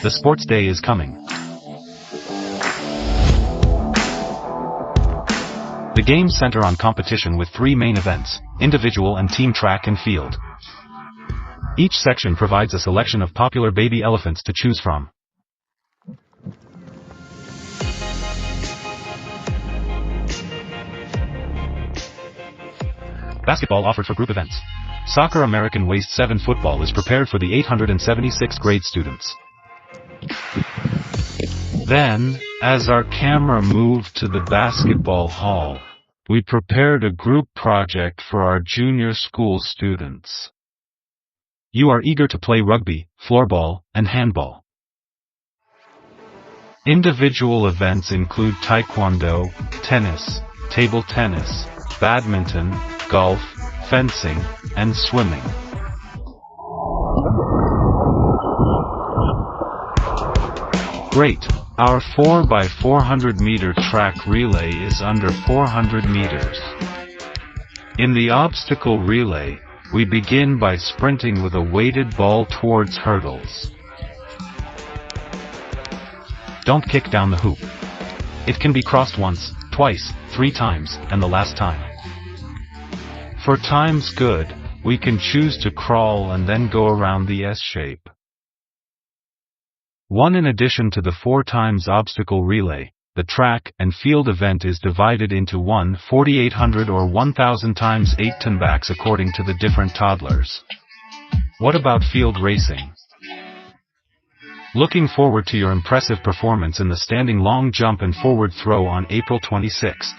The sports day is coming. The games center on competition with 3 main events, individual and team track and field. Each section provides a selection of popular baby elephants to choose from. Basketball offered for group events. Soccer American Waist 7 football is prepared for the 876th grade students. Then, as our camera moved to the basketball hall, we prepared a group project for our junior school students. You are eager to play rugby, floorball, and handball. Individual events include taekwondo, tennis, table tennis, badminton, golf, fencing, and swimming. Great! Our 4x400 meter track relay is under 400 meters. In the obstacle relay, we begin by sprinting with a weighted ball towards hurdles. Don't kick down the hoop. It can be crossed once, twice, 3 times, and the last time. For times good, we can choose to crawl and then go around the S shape. In addition to the 4 times obstacle relay, the track and field event is divided into 1 4,800 or 1,000 times 8 tonbacks according to the different toddlers. What about field racing? Looking forward to your impressive performance in the standing long jump and forward throw on April 26th.